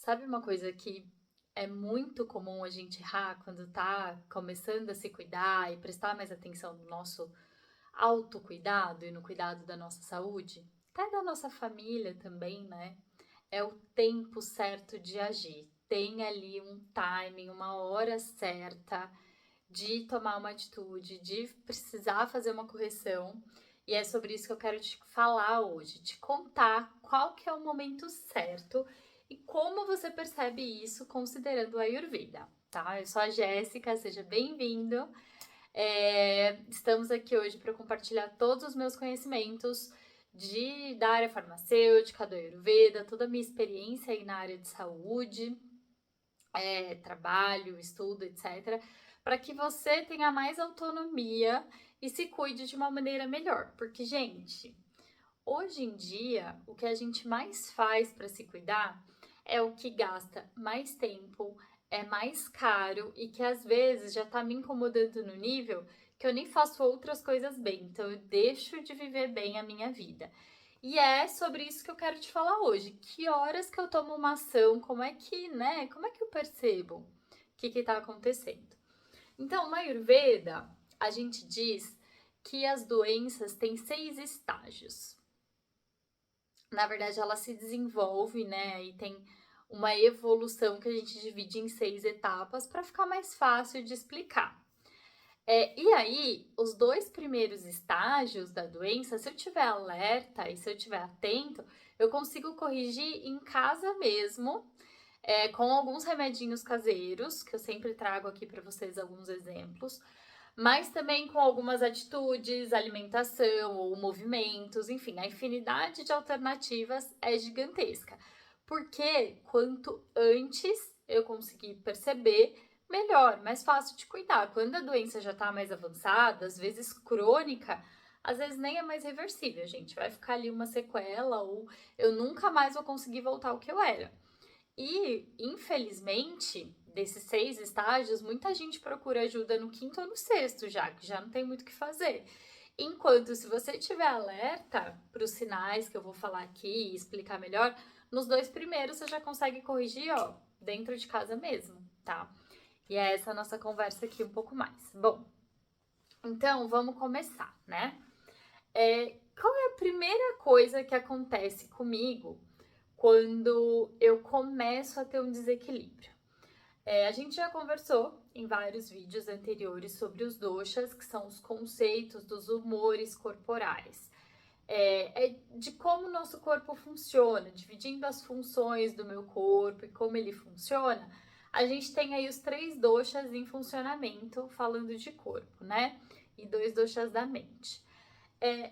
Sabe uma coisa que é muito comum a gente errar quando tá começando a se cuidar e prestar mais atenção no nosso autocuidado e no cuidado da nossa saúde? Até da nossa família também, né? É o tempo certo de agir. Tem ali um timing, uma hora certa de tomar uma atitude, de precisar fazer uma correção. E é sobre isso que eu quero te falar hoje, te contar qual que é o momento certo e como você percebe isso considerando a Ayurveda, tá? Eu sou a Jéssica, seja bem-vindo. Estamos aqui hoje para compartilhar todos os meus conhecimentos da área farmacêutica, do Ayurveda, toda a minha experiência aí na área de saúde, trabalho, estudo, etc., para que você tenha mais autonomia e se cuide de uma maneira melhor. Porque, gente, hoje em dia, o que a gente mais faz para se cuidar é o que gasta mais tempo, é mais caro e que às vezes já tá me incomodando no nível que eu nem faço outras coisas bem, então eu deixo de viver bem a minha vida. E é sobre isso que eu quero te falar hoje. Que horas que eu tomo uma ação? Como é que, né? Como é que eu percebo o que está acontecendo? Então, na Ayurveda, a gente diz que as doenças têm 6 estágios. Na verdade, ela se desenvolve, né? E tem uma evolução que a gente divide em 6 etapas para ficar mais fácil de explicar. E aí, os 2 primeiros estágios da doença, se eu tiver alerta e se eu tiver atento, eu consigo corrigir em casa mesmo, com alguns remedinhos caseiros, que eu sempre trago aqui para vocês alguns exemplos, mas também com algumas atitudes, alimentação ou movimentos, enfim, a infinidade de alternativas é gigantesca. Porque quanto antes eu conseguir perceber, melhor, mais fácil de cuidar. Quando a doença já tá mais avançada, às vezes crônica, às vezes nem é mais reversível, gente. Vai ficar ali uma sequela ou eu nunca mais vou conseguir voltar ao que eu era. E, infelizmente, desses 6 estágios, muita gente procura ajuda no quinto ou no sexto já, que já não tem muito o que fazer. Enquanto, se você tiver alerta para os sinais que eu vou falar aqui e explicar melhor, nos 2 primeiros você já consegue corrigir, ó, dentro de casa mesmo, tá? E é essa a nossa conversa aqui um pouco mais. Bom, então vamos começar, né? Qual é a primeira coisa que acontece comigo quando eu começo a ter um desequilíbrio? A gente já conversou em vários vídeos anteriores sobre os doshas, que são os conceitos dos humores corporais. De como o nosso corpo funciona, dividindo as funções do meu corpo e como ele funciona, a gente tem aí os 3 doshas em funcionamento, falando de corpo, né? E 2 doshas da mente.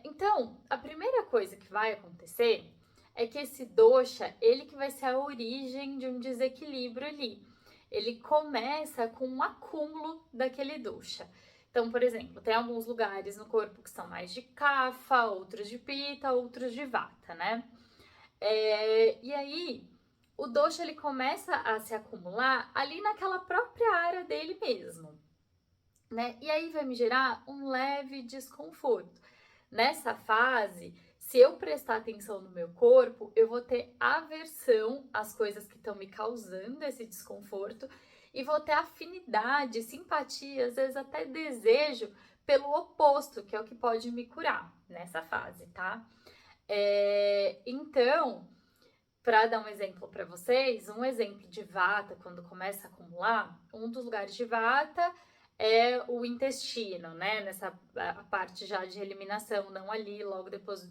Então, a primeira coisa que vai acontecer é que esse dosha, ele que vai ser a origem de um desequilíbrio ali. Ele começa com um acúmulo daquele dosha. Então, por exemplo, tem alguns lugares no corpo que são mais de kapha, outros de pitta, outros de vata, né? E aí, o dosha ele começa a se acumular ali naquela própria área dele mesmo, né? E aí vai me gerar um leve desconforto. Nessa fase, se eu prestar atenção no meu corpo, eu vou ter aversão às coisas que estão me causando esse desconforto e vou ter afinidade, simpatia, às vezes até desejo pelo oposto, que é o que pode me curar nessa fase, tá? Então, para dar um exemplo para vocês, um exemplo de vata, quando começa a acumular, um dos lugares de vata é o intestino, né? Nessa a parte já de eliminação, não ali, logo depois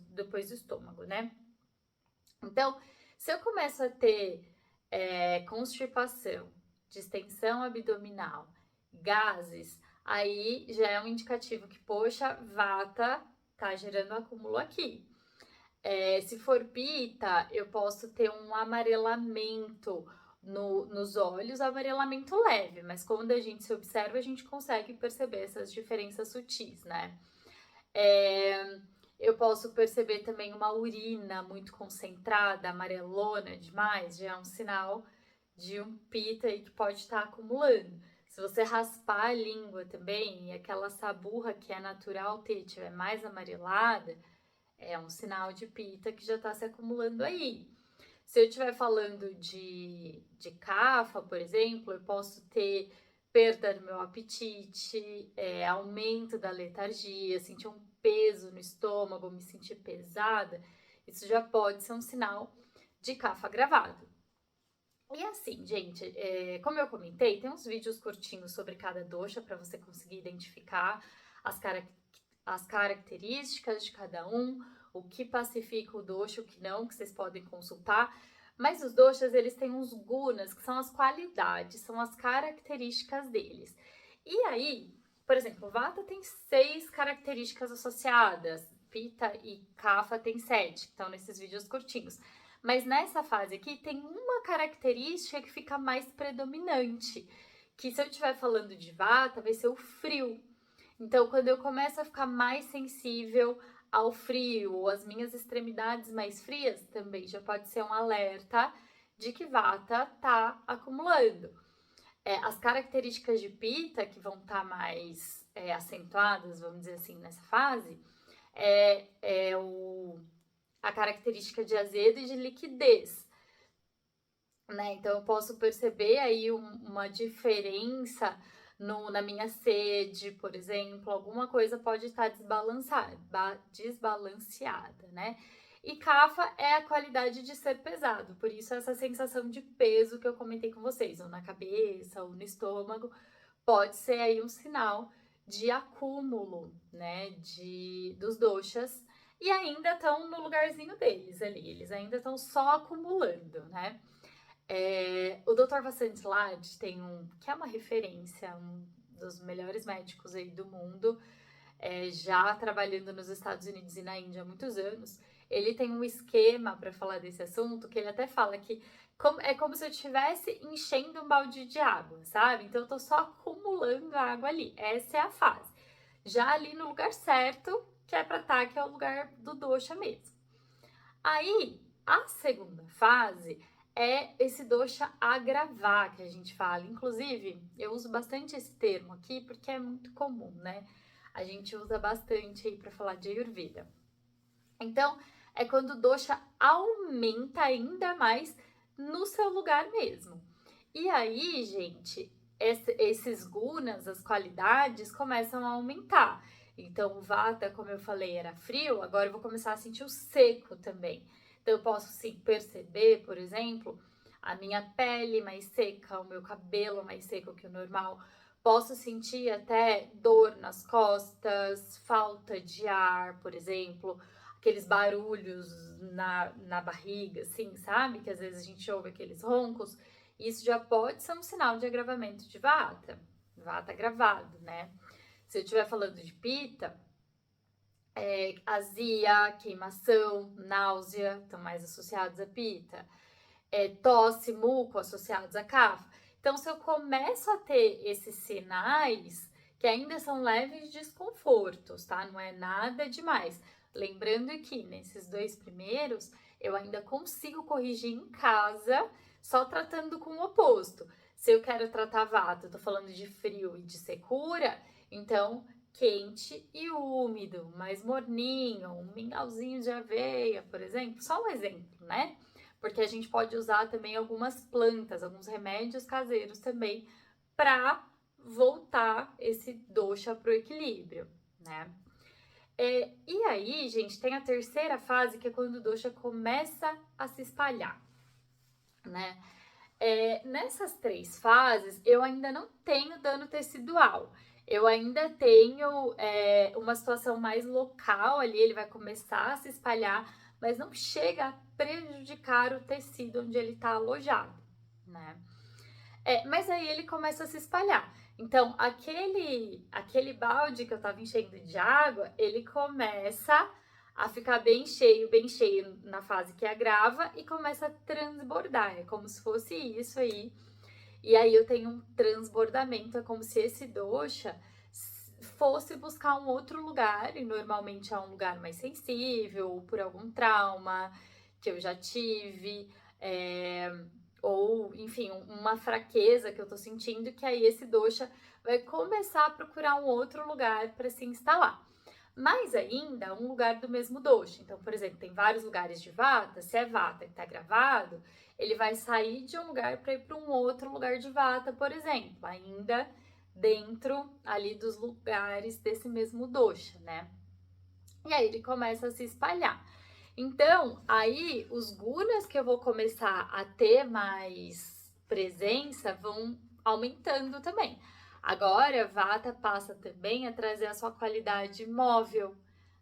do estômago, né? Então, se eu começo a ter constipação, distensão abdominal, gases, aí já é um indicativo que, poxa, vata tá gerando acúmulo aqui. Se for pita, eu posso ter um amarelamento nos olhos, amarelamento leve, mas quando a gente se observa, a gente consegue perceber essas diferenças sutis, né? Eu posso perceber também uma urina muito concentrada, amarelona demais, já é um sinal de um pita aí que pode estar acumulando. Se você raspar a língua também e aquela saburra que é natural ter tiver mais amarelada, é um sinal de pita que já está se acumulando aí. Se eu estiver falando de Kapha, por exemplo, eu posso ter perda no meu apetite, aumento da letargia, sentir um peso no estômago, me sentir pesada. Isso já pode ser um sinal de Kapha agravado. E assim, gente, como eu comentei, tem uns vídeos curtinhos sobre cada dosha para você conseguir identificar as, as características de cada um, o que pacifica o dosha, o que não, que vocês podem consultar. Mas os doshas, eles têm uns gunas, que são as qualidades, são as características deles. E aí, por exemplo, Vata tem 6 características associadas, Pitta e Kapha tem 7, que estão nesses vídeos curtinhos. Mas nessa fase aqui tem uma característica que fica mais predominante, que se eu estiver falando de Vata, vai ser o frio. Então, quando eu começo a ficar mais sensível ao frio, ou as minhas extremidades mais frias, também já pode ser um alerta de que Vata tá acumulando. As características de Pitta, que vão estar mais acentuadas, vamos dizer assim, nessa fase, a característica de azedo e de liquidez, né? Então eu posso perceber aí uma diferença na minha sede, por exemplo, alguma coisa pode estar desbalanceada, né? E Kapha é a qualidade de ser pesado, por isso essa sensação de peso que eu comentei com vocês, ou na cabeça, ou no estômago, pode ser aí um sinal de acúmulo, né, dos doshas, e ainda estão no lugarzinho deles ali, eles ainda estão só acumulando, né. O Dr. Vasant Lad tem que é uma referência, um dos melhores médicos aí do mundo, já trabalhando nos Estados Unidos e na Índia há muitos anos, ele tem um esquema para falar desse assunto, que ele até fala que é como se eu estivesse enchendo um balde de água, sabe? Então eu tô só acumulando água ali. Essa é a fase. Já ali no lugar certo, que é para estar, que é o lugar do dosha mesmo. Aí, a segunda fase é esse dosha agravar que a gente fala. Inclusive, eu uso bastante esse termo aqui porque é muito comum, né? A gente usa bastante aí para falar de Ayurveda. Então, é quando o dosha aumenta ainda mais no seu lugar mesmo. E aí, gente, esses gunas, as qualidades, começam a aumentar. Então, o vata, como eu falei, era frio, agora eu vou começar a sentir o seco também. Então, eu posso sim perceber, por exemplo, a minha pele mais seca, o meu cabelo mais seco que o normal. Posso sentir até dor nas costas, falta de ar, por exemplo, aqueles barulhos na barriga, assim, sabe? Que às vezes a gente ouve aqueles roncos. Isso já pode ser um sinal de agravamento de vata, vata agravado, né? Se eu estiver falando de pita, azia, queimação, náusea, estão mais associados a pita, tosse, muco, associados a kapha. Então, se eu começo a ter esses sinais, que ainda são leves desconfortos, tá? Não é nada demais. Lembrando que nesses 2 primeiros, eu ainda consigo corrigir em casa, só tratando com o oposto. Se eu quero tratar vata, eu tô falando de frio e de secura, então quente e úmido, mais morninho, um mingauzinho de aveia, por exemplo, só um exemplo, né? Porque a gente pode usar também algumas plantas, alguns remédios caseiros também para voltar esse dosha para o equilíbrio, né? E aí, gente, tem a terceira fase, que é quando o dosha começa a se espalhar, né? Nessas 3 fases, eu ainda não tenho dano tecidual. Eu ainda tenho uma situação mais local ali, ele vai começar a se espalhar, mas não chega a prejudicar o tecido onde ele está alojado, né? Mas aí ele começa a se espalhar. Então, aquele balde que eu tava enchendo de água, ele começa a ficar bem cheio na fase que agrava e começa a transbordar. É como se fosse isso aí. E aí eu tenho um transbordamento, é como se esse dosha fosse buscar um outro lugar, e normalmente é um lugar mais sensível, ou por algum trauma que eu já tive, ou enfim, uma fraqueza que eu tô sentindo, que aí esse dosha vai começar a procurar um outro lugar para se instalar. mais ainda um lugar do mesmo dosha. Então, por exemplo, tem vários lugares de vata, se é vata que está gravado, ele vai sair de um lugar para ir para um outro lugar de vata, por exemplo, ainda dentro ali dos lugares desse mesmo dosha, né? E aí ele começa a se espalhar. Então, aí os gunas que eu vou começar a ter mais presença vão aumentando também. Agora, Vata passa também a trazer a sua qualidade móvel,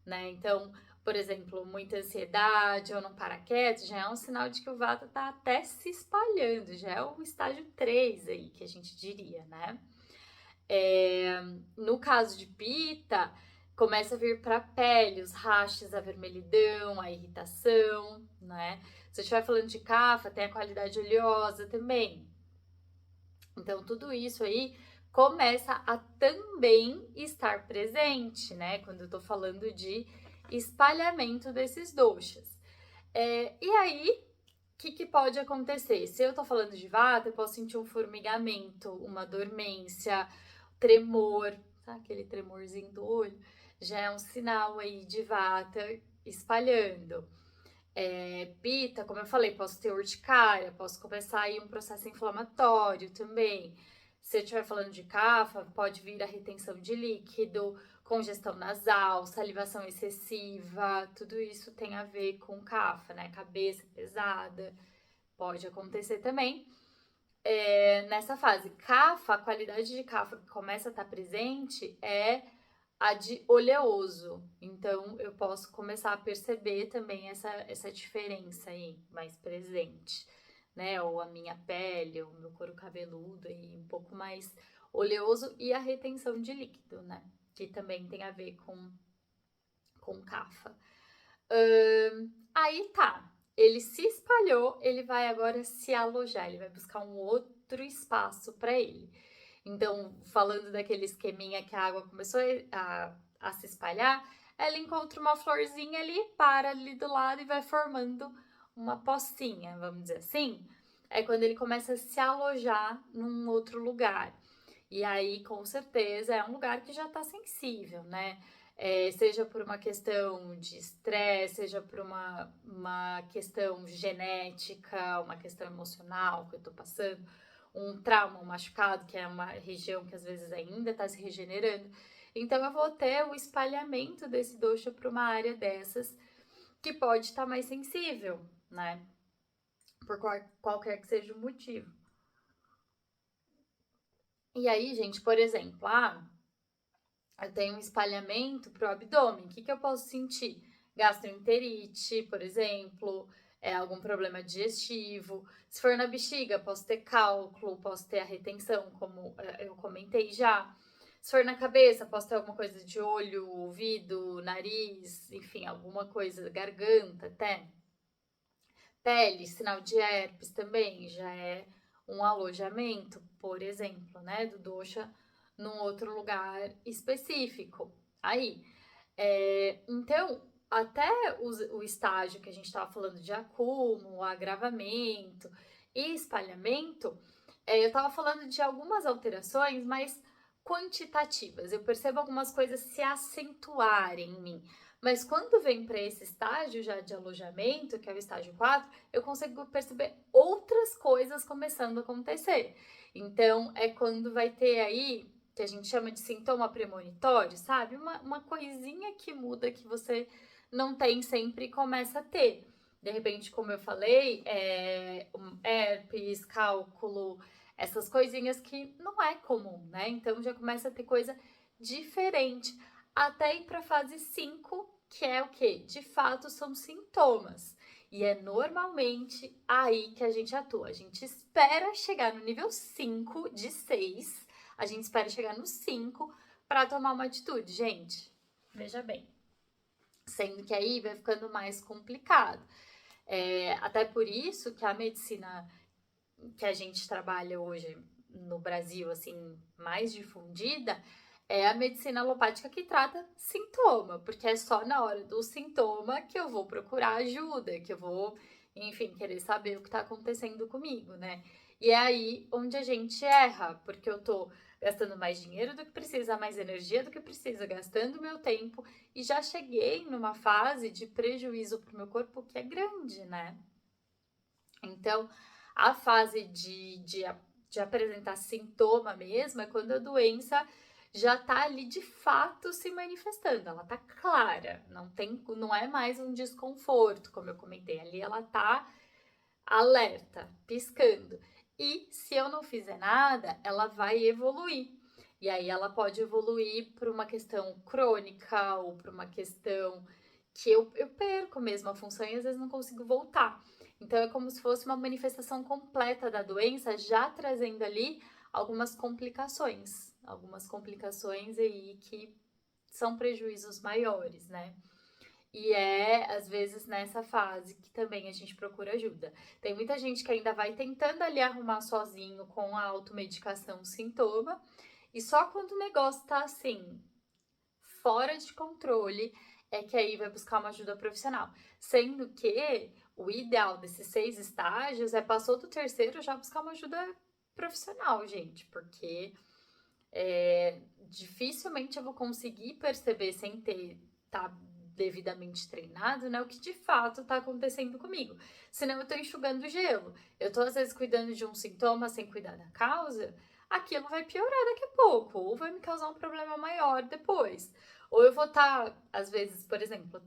né? Então, por exemplo, muita ansiedade ou não para quieto, já é um sinal de que o Vata tá até se espalhando, já é o estágio 3 aí, que a gente diria, né? No caso de Pita, começa a vir para a pele os rachas, a vermelhidão, a irritação, né? Se eu estiver falando de Kapha, tem a qualidade oleosa também. Então, tudo isso aí começa a também estar presente, né? Quando eu tô falando de espalhamento desses doshas. E aí, o que pode acontecer? Se eu tô falando de vata, eu posso sentir um formigamento, uma dormência, tremor, tá? Aquele tremorzinho do olho, já é um sinal aí de vata espalhando. Pita, como eu falei, posso ter urticária, posso começar aí um processo inflamatório também. Se eu estiver falando de Kapha, pode vir a retenção de líquido, congestão nasal, salivação excessiva, tudo isso tem a ver com Kapha, né? Cabeça pesada, pode acontecer também. Nessa fase, Kapha, a qualidade de Kapha que começa a estar presente é a de oleoso. Então, eu posso começar a perceber também essa diferença aí mais presente, né? Ou a minha pele, ou o meu couro cabeludo aí um pouco mais oleoso e a retenção de líquido, né? Que também tem a ver com Kapha. Aí tá, ele se espalhou, ele vai agora se alojar, ele vai buscar um outro espaço para ele. Então, falando daquele esqueminha que a água começou a se espalhar, ela encontra uma florzinha ali, para ali do lado e vai formando uma pocinha, vamos dizer assim. É quando ele começa a se alojar num outro lugar. E aí, com certeza, é um lugar que já está sensível, né? Seja por uma questão de estresse, seja por uma questão genética, uma questão emocional que eu tô passando, um trauma, um machucado, que é uma região que às vezes ainda está se regenerando. Então, eu vou ter o espalhamento desse dosha para uma área dessas que pode estar mais sensível, né? Por qualquer que seja o motivo. E aí, gente, por exemplo, eu tenho um espalhamento pro abdômen. O que eu posso sentir? Gastroenterite, por exemplo, algum problema digestivo. Se for na bexiga, posso ter cálculo, posso ter a retenção, como eu comentei já. Se for na cabeça, posso ter alguma coisa de olho, ouvido, nariz, enfim, alguma coisa, garganta até. Pele, sinal de herpes também já é um alojamento, por exemplo, né, do dosha num outro lugar específico. Aí, então, até o estágio que a gente estava falando de acúmulo, agravamento e espalhamento, eu estava falando de algumas alterações, mas quantitativas. Eu percebo algumas coisas se acentuarem em mim. Mas quando vem para esse estágio já de alojamento, que é o estágio 4, eu consigo perceber outras coisas começando a acontecer. Então, é quando vai ter aí, que a gente chama de sintoma premonitório, sabe? Uma coisinha que muda que você não tem sempre e começa a ter. De repente, como eu falei, herpes, cálculo, essas coisinhas que não é comum, né? Então já começa a ter coisa diferente. Até ir para a fase 5, que é o que? De fato, são sintomas. E é normalmente aí que a gente atua. A gente espera chegar no nível 5 de 6. A gente espera chegar no 5 para tomar uma atitude. Gente, veja bem. Sendo que aí vai ficando mais complicado. Até por isso que a medicina que a gente trabalha hoje no Brasil, assim, mais difundida, é a medicina alopática que trata sintoma, porque é só na hora do sintoma que eu vou procurar ajuda, que eu vou, enfim, querer saber o que tá acontecendo comigo, né? E é aí onde a gente erra, porque eu tô gastando mais dinheiro do que precisa, mais energia do que precisa, gastando meu tempo, e já cheguei numa fase de prejuízo para o meu corpo que é grande, né? Então, a fase de apresentar sintoma mesmo é quando a doença já tá ali de fato se manifestando, ela tá clara, não é mais um desconforto, como eu comentei, ali ela tá alerta, piscando. E se eu não fizer nada, ela vai evoluir. E aí ela pode evoluir para uma questão crônica ou para uma questão que eu perco mesmo a função e às vezes não consigo voltar. Então é como se fosse uma manifestação completa da doença, já trazendo ali algumas complicações aí que são prejuízos maiores, né? E é, às vezes, nessa fase que também a gente procura ajuda. Tem muita gente que ainda vai tentando ali arrumar sozinho com a automedicação o sintoma, e só quando o negócio tá assim, fora de controle, é que aí vai buscar uma ajuda profissional. Sendo que o ideal desses 6 estágios é passou do terceiro já buscar uma ajuda profissional, gente, porque dificilmente eu vou conseguir perceber sem ter tá devidamente treinado, né, o que de fato tá acontecendo comigo. Senão eu tô enxugando gelo. Eu tô às vezes cuidando de um sintoma sem cuidar da causa, aquilo vai piorar daqui a pouco, ou vai me causar um problema maior depois. Ou eu vou estar, às vezes, por exemplo,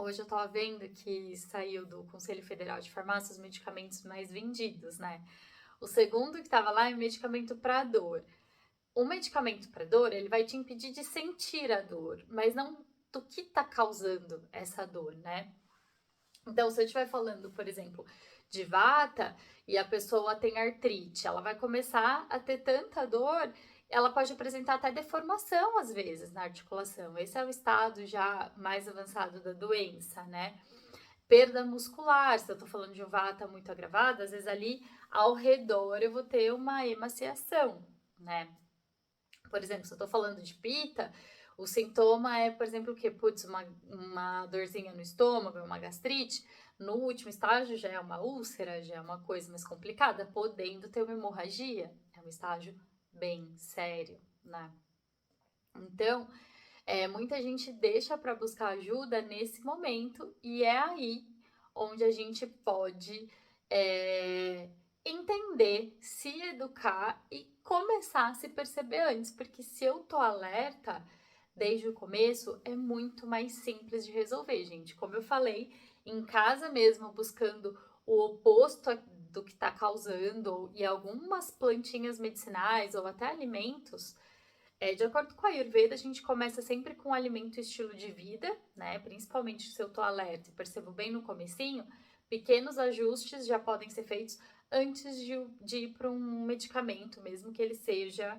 hoje eu tava vendo que saiu do Conselho Federal de Farmácia os medicamentos mais vendidos, né? O segundo que tava lá é medicamento para dor. O medicamento para dor, ele vai te impedir de sentir a dor, mas não do que está causando essa dor, né? Então, se eu estiver falando, por exemplo, de vata e a pessoa tem artrite, ela vai começar a ter tanta dor, ela pode apresentar até deformação às vezes na articulação. Esse é o estado já mais avançado da doença, né? Perda muscular, se eu tô falando de um vata muito agravado, às vezes ali ao redor eu vou ter uma emaciação, né? Por exemplo, se eu tô falando de pita, o sintoma é, por exemplo, o quê? Putz, uma dorzinha no estômago, uma gastrite. No último estágio já é uma úlcera, já é uma coisa mais complicada, podendo ter uma hemorragia. É um estágio bem sério, né? Então, muita gente deixa para buscar ajuda nesse momento e é aí onde a gente pode entender, se educar e começar a se perceber antes, porque se eu tô alerta desde o começo, é muito mais simples de resolver, gente. Como eu falei, em casa mesmo, buscando o oposto do que está causando e algumas plantinhas medicinais ou até alimentos, de acordo com a Ayurveda, a gente começa sempre com alimento e estilo de vida, né? Principalmente se eu tô alerta e percebo bem no comecinho, pequenos ajustes já podem ser feitos antes de ir para um medicamento, mesmo que ele seja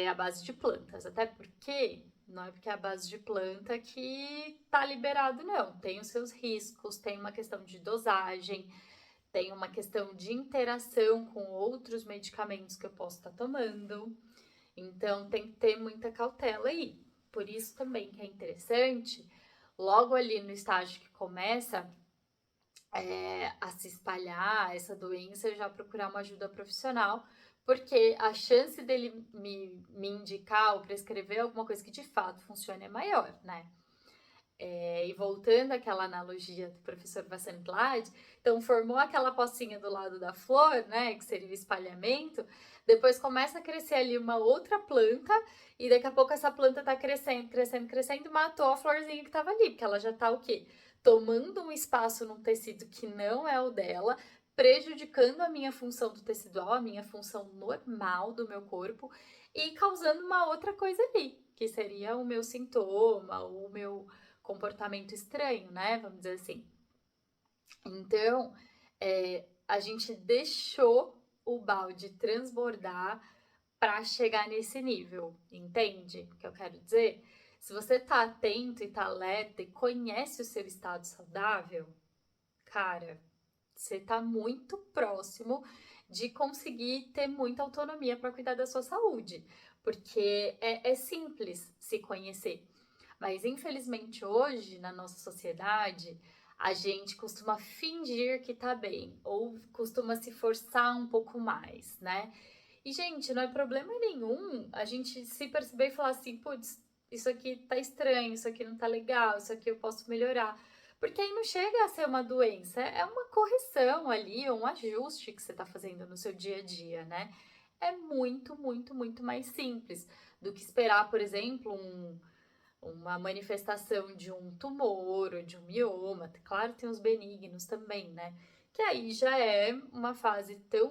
à base de plantas. Até porque não é porque é a base de planta que tá liberado, não. Tem os seus riscos, tem uma questão de dosagem, tem uma questão de interação com outros medicamentos que eu posso estar tomando. Então tem que ter muita cautela aí. Por isso também que é interessante, logo ali no estágio que começa a se espalhar essa doença, já procurar uma ajuda profissional, porque a chance dele me indicar ou prescrever alguma coisa que de fato funcione é maior, né? E voltando àquela analogia do professor Vassantlad, então formou aquela pocinha do lado da flor, né, que seria o espalhamento, depois começa a crescer ali uma outra planta, e daqui a pouco essa planta tá crescendo, crescendo, crescendo, matou a florzinha que tava ali, porque ela já tá o quê? Tomando um espaço num tecido que não é o dela, prejudicando a minha função do tecidual, a minha função normal do meu corpo, e causando uma outra coisa ali, que seria o meu sintoma, o meu comportamento estranho, né? Vamos dizer assim. Então, a gente deixou o balde transbordar para chegar nesse nível, entende o que eu quero dizer? Se você tá atento e tá alerta e conhece o seu estado saudável, cara, você tá muito próximo de conseguir ter muita autonomia para cuidar da sua saúde, porque é simples se conhecer. Mas infelizmente hoje, na nossa sociedade, a gente costuma fingir que tá bem, ou costuma se forçar um pouco mais, né? E, gente, não é problema nenhum a gente se perceber e falar assim, putz, isso aqui tá estranho, isso aqui não tá legal, isso aqui eu posso melhorar. Porque aí não chega a ser uma doença, é uma correção ali, um ajuste que você tá fazendo no seu dia a dia, né? É muito, muito, muito mais simples do que esperar, por exemplo, uma manifestação de um tumor ou de um mioma. Claro, tem os benignos também, né? Que aí já é uma fase tão,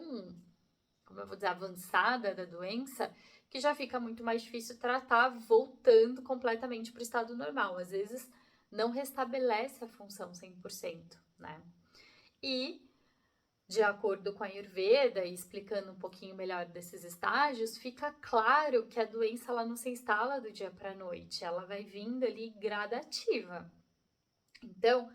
como eu vou dizer, avançada da doença, que já fica muito mais difícil tratar voltando completamente para o estado normal. Às vezes não restabelece a função 100%, né? E de acordo com a Ayurveda, e explicando um pouquinho melhor desses estágios, fica claro que a doença ela não se instala do dia para a noite, ela vai vindo ali gradativa. Então,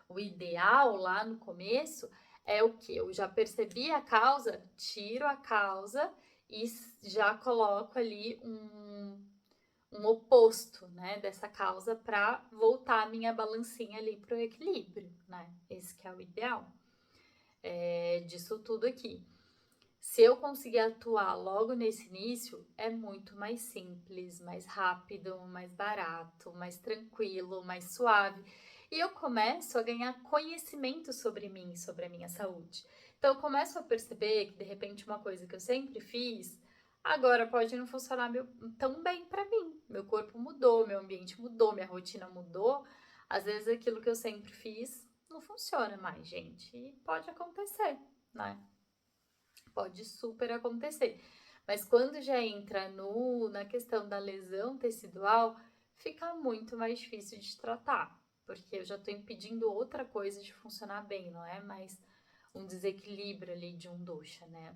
o ideal lá no começo é o que? Eu já percebi a causa, tiro a causa e já coloco ali um oposto, né, dessa causa para voltar a minha balancinha ali para o equilíbrio, né? Esse que é o ideal disso tudo aqui. Se eu conseguir atuar logo nesse início, é muito mais simples, mais rápido, mais barato, mais tranquilo, mais suave. E eu começo a ganhar conhecimento sobre mim, sobre a minha saúde. Então, eu começo a perceber que, de repente, uma coisa que eu sempre fiz, agora pode não funcionar tão bem para mim. Meu corpo mudou, meu ambiente mudou, minha rotina mudou. Às vezes, aquilo que eu sempre fiz não funciona mais, gente. E pode acontecer, né? Pode super acontecer. Mas quando já entra na questão da lesão tecidual, fica muito mais difícil de tratar, porque eu já estou impedindo outra coisa de funcionar bem, não é mais um desequilíbrio ali de um dosha, né?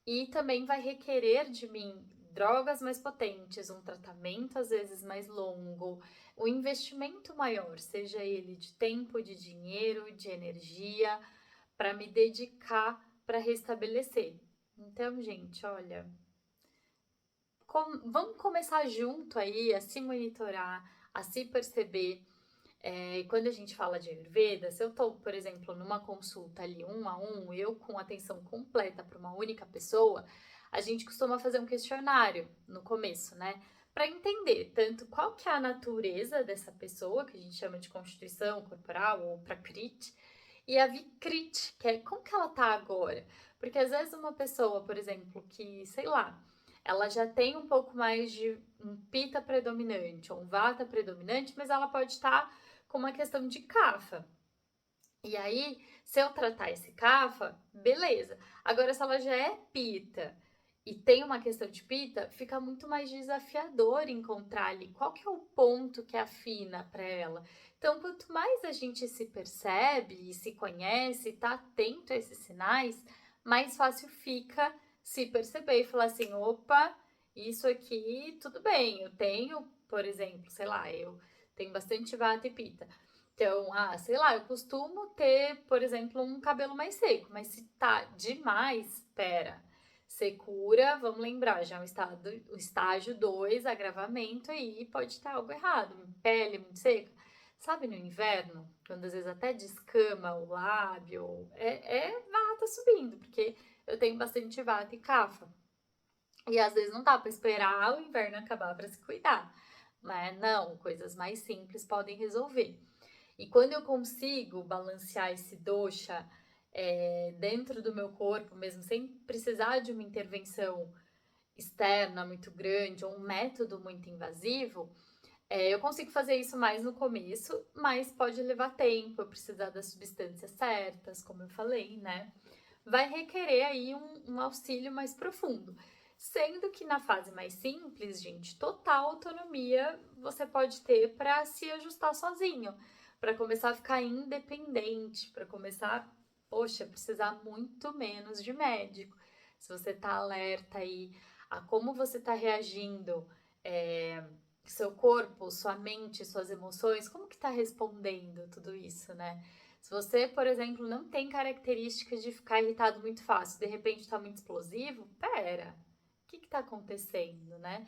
E também vai requerer de mim drogas mais potentes, um tratamento às vezes mais longo, um investimento maior, seja ele de tempo, de dinheiro, de energia, para me dedicar para restabelecer. Então, gente, olha, vamos começar junto aí a se monitorar, a se perceber. Quando a gente fala de Ayurveda, se eu estou, por exemplo, numa consulta ali 1 a 1, eu com atenção completa para uma única pessoa, a gente costuma fazer um questionário no começo, né? Para entender tanto qual que é a natureza dessa pessoa, que a gente chama de constituição corporal ou prakriti, e a Vikrit, que é como que ela tá agora. Porque às vezes uma pessoa, por exemplo, que, sei lá, ela já tem um pouco mais de um pita predominante ou um vata predominante, mas ela pode estar com uma questão de kapha. E aí, se eu tratar esse kapha, beleza. Agora, se ela já é pita e tem uma questão de pita, fica muito mais desafiador encontrar ali qual que é o ponto que afina para ela. Então, quanto mais a gente se percebe e se conhece, tá atento a esses sinais, mais fácil fica se perceber e falar assim, opa, isso aqui tudo bem, eu tenho, por exemplo, sei lá, eu tenho bastante vata e pita. Então, sei lá, eu costumo ter, por exemplo, um cabelo mais seco, mas se tá demais, pera, secura, vamos lembrar, já é o estágio 2, agravamento, aí pode estar algo errado. Pele muito seca, sabe, no inverno, quando às vezes até descama o lábio, é vata subindo, porque eu tenho bastante vata e kapha. E às vezes não dá para esperar o inverno acabar para se cuidar, né? Não, coisas mais simples podem resolver. E quando eu consigo balancear esse dosha dentro do meu corpo, mesmo sem precisar de uma intervenção externa muito grande ou um método muito invasivo, eu consigo fazer isso mais no começo, mas pode levar tempo, eu precisar das substâncias certas, como eu falei, né? Vai requerer aí um auxílio mais profundo. Sendo que na fase mais simples, gente, total autonomia você pode ter para se ajustar sozinho, para começar a ficar independente, para começar, poxa, precisar muito menos de médico. Se você tá alerta aí a como você tá reagindo, seu corpo, sua mente, suas emoções, como que tá respondendo tudo isso, né? Se você, por exemplo, não tem características de ficar irritado muito fácil, de repente está muito explosivo, pera, o que está acontecendo, né?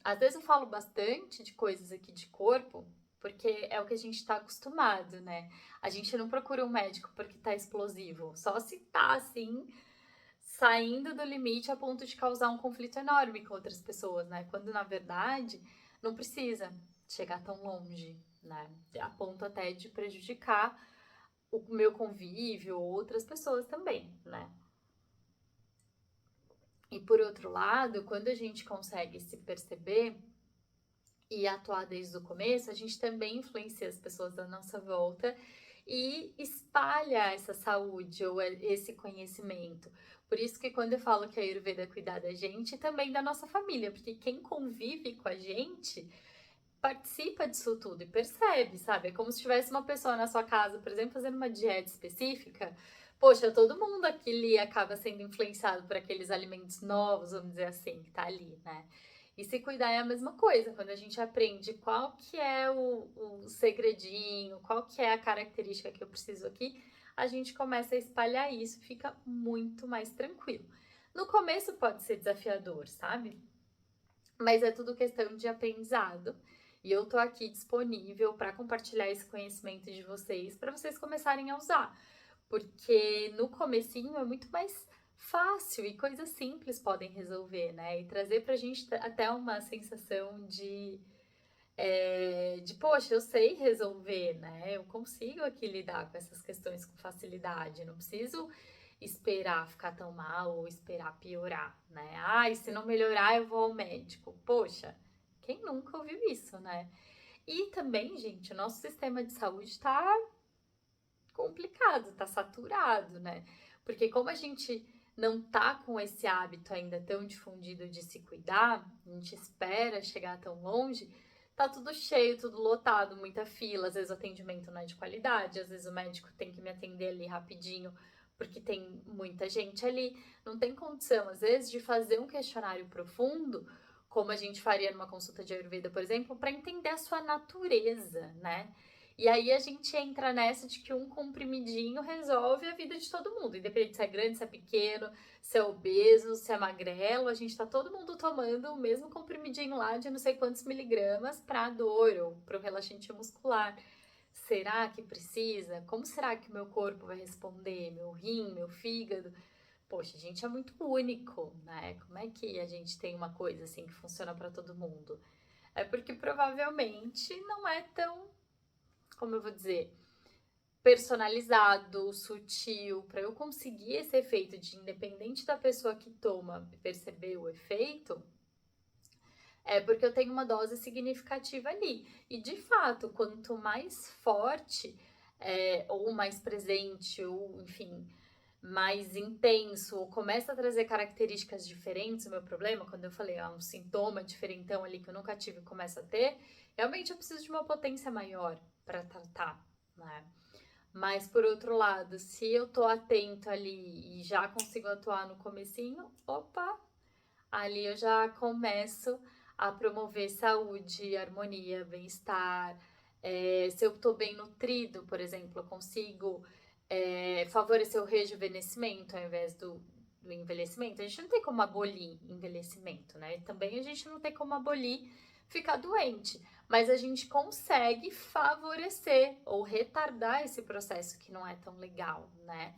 Às vezes eu falo bastante de coisas aqui de corpo, porque é o que a gente está acostumado, né? A gente não procura um médico porque tá explosivo, só se tá assim, saindo do limite a ponto de causar um conflito enorme com outras pessoas, né? Quando na verdade não precisa chegar tão longe, né? A ponto até de prejudicar o meu convívio ou outras pessoas também, né? E por outro lado, quando a gente consegue se perceber e atuar desde o começo, a gente também influencia as pessoas da nossa volta e espalha essa saúde ou esse conhecimento. Por isso que quando eu falo que a Ayurveda é cuidar da gente, também da nossa família, porque quem convive com a gente participa disso tudo e percebe, sabe? É como se tivesse uma pessoa na sua casa, por exemplo, fazendo uma dieta específica. Poxa, todo mundo aqui acaba sendo influenciado por aqueles alimentos novos, vamos dizer assim, que tá ali, né? E se cuidar é a mesma coisa, quando a gente aprende qual que é o segredinho, qual que é a característica que eu preciso aqui, a gente começa a espalhar isso, fica muito mais tranquilo. No começo pode ser desafiador, sabe? Mas é tudo questão de aprendizado. E eu tô aqui disponível para compartilhar esse conhecimento de vocês, para vocês começarem a usar. Porque no comecinho é muito mais fácil e coisas simples podem resolver, né? E trazer pra gente até uma sensação de poxa, eu sei resolver, né? Eu consigo aqui lidar com essas questões com facilidade, não preciso esperar ficar tão mal ou esperar piorar, né? Ai, se não melhorar, eu vou ao médico. Poxa, quem nunca ouviu isso, né? E também, gente, o nosso sistema de saúde tá complicado, tá saturado, né? Porque como a gente não tá com esse hábito ainda tão difundido de se cuidar, a gente espera chegar tão longe, tá tudo cheio, tudo lotado, muita fila, às vezes o atendimento não é de qualidade, às vezes o médico tem que me atender ali rapidinho, porque tem muita gente ali, não tem condição, às vezes, de fazer um questionário profundo, como a gente faria numa consulta de Ayurveda, por exemplo, para entender a sua natureza, né? E aí a gente entra nessa de que um comprimidinho resolve a vida de todo mundo, independente se é grande, se é pequeno, se é obeso, se é magrelo, a gente tá todo mundo tomando o mesmo comprimidinho lá de não sei quantos miligramas para dor ou para o relaxante muscular. Será que precisa? Como será que o meu corpo vai responder? Meu rim, meu fígado? Poxa, a gente é muito único, né? Como é que a gente tem uma coisa assim que funciona para todo mundo? É porque provavelmente não é tão, como eu vou dizer, personalizado, sutil, para eu conseguir esse efeito de independente da pessoa que toma perceber o efeito, é porque eu tenho uma dose significativa ali. E de fato, quanto mais forte ou mais presente, ou enfim, mais intenso, ou começa a trazer características diferentes, o meu problema, quando eu falei, um sintoma diferentão ali que eu nunca tive e começa a ter, realmente eu preciso de uma potência maior para tratar, né? Mas por outro lado, se eu tô atento ali e já consigo atuar no comecinho, opa, ali eu já começo a promover saúde, harmonia, bem-estar. Se eu tô bem nutrido, por exemplo, eu consigo favorecer o rejuvenescimento ao invés do envelhecimento. A gente não tem como abolir envelhecimento, né? Também a gente não tem como abolir ficar doente, mas a gente consegue favorecer ou retardar esse processo que não é tão legal, né?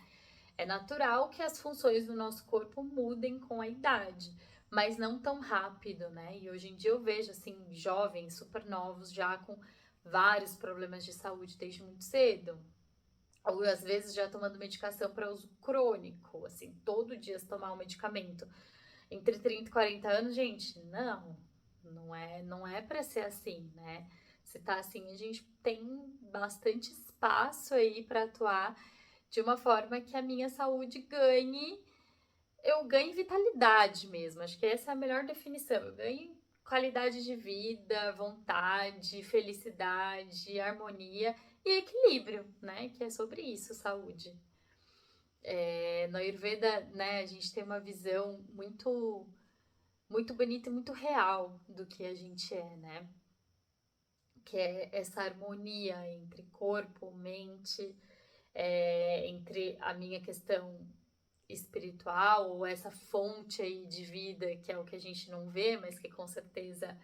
É natural que as funções do nosso corpo mudem com a idade, mas não tão rápido, né? E hoje em dia eu vejo assim jovens super novos já com vários problemas de saúde desde muito cedo. Ou às vezes já tomando medicação para uso crônico, assim, todo dia se tomar um medicamento. Entre 30 e 40 anos, gente, não é para ser assim, né? Se tá assim, a gente tem bastante espaço aí para atuar de uma forma que a minha saúde eu ganhe vitalidade mesmo. Acho que essa é a melhor definição. Eu ganhe qualidade de vida, vontade, felicidade, harmonia e equilíbrio, né? Que é sobre isso, saúde. No Ayurveda, né, a gente tem uma visão muito bonita e muito real do que a gente é, né? Que é essa harmonia entre corpo, mente, entre a minha questão espiritual ou essa fonte aí de vida que é o que a gente não vê, mas que com certeza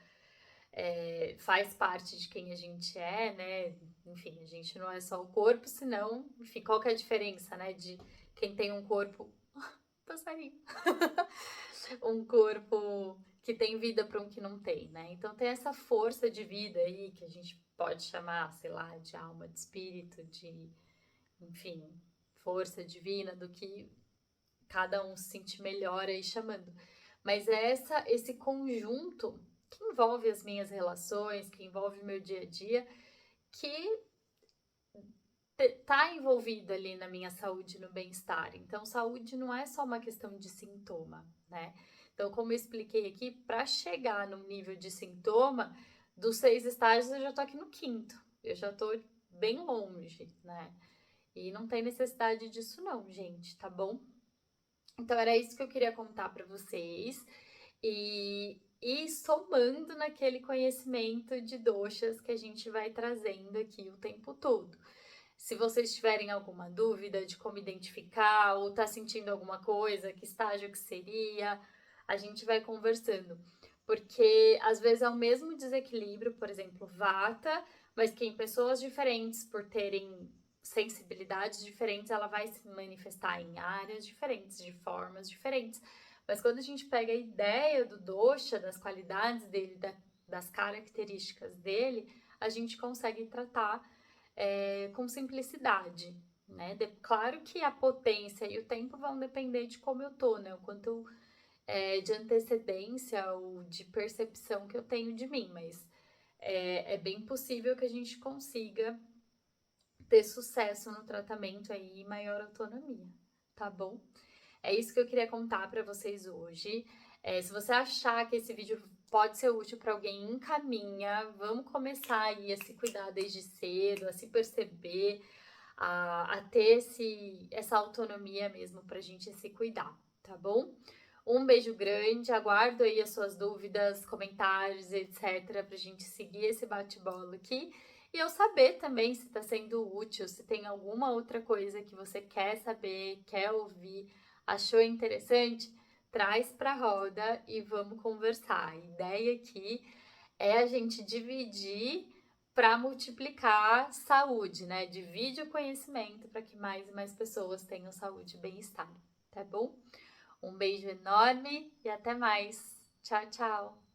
faz parte de quem a gente é, né? Enfim, a gente não é só o corpo, senão, enfim, qual que é a diferença, né? De quem tem um corpo passarinho. Um corpo que tem vida para um que não tem, né? Então tem essa força de vida aí que a gente pode chamar, sei lá, de alma, de espírito, de, enfim, força divina, do que cada um se sente melhor aí chamando. Mas é esse conjunto que envolve as minhas relações, que envolve o meu dia a dia, que tá envolvido ali na minha saúde e no bem-estar. Então, saúde não é só uma questão de sintoma, né? Então, como eu expliquei aqui, para chegar no nível de sintoma, dos 6 estágios eu já tô aqui no 5º. Eu já tô bem longe, né? E não tem necessidade disso não, gente, tá bom? Então, era isso que eu queria contar para vocês. E somando naquele conhecimento de doshas que a gente vai trazendo aqui o tempo todo. Se vocês tiverem alguma dúvida de como identificar ou tá sentindo alguma coisa, que estágio que seria, a gente vai conversando. Porque às vezes é o mesmo desequilíbrio, por exemplo, vata, mas que em pessoas diferentes, por terem sensibilidades diferentes, ela vai se manifestar em áreas diferentes, de formas diferentes. Mas quando a gente pega a ideia do dosha, das qualidades dele, das características dele, a gente consegue tratar com simplicidade, né? Claro que a potência e o tempo vão depender de como eu tô, né? O quanto de antecedência ou de percepção que eu tenho de mim, mas é bem possível que a gente consiga ter sucesso no tratamento aí e maior autonomia, tá bom? É isso que eu queria contar para vocês hoje. Se você achar que esse vídeo pode ser útil para alguém, encaminha. Vamos começar aí a se cuidar desde cedo, a se perceber, a ter essa autonomia mesmo para a gente se cuidar, tá bom? Um beijo grande, aguardo aí as suas dúvidas, comentários, etc, pra gente seguir esse bate-bola aqui. E eu saber também se está sendo útil, se tem alguma outra coisa que você quer saber, quer ouvir, achou interessante, traz pra roda e vamos conversar. A ideia aqui é a gente dividir para multiplicar saúde, né? Divide o conhecimento para que mais e mais pessoas tenham saúde e bem-estar, tá bom? Um beijo enorme e até mais. Tchau, tchau!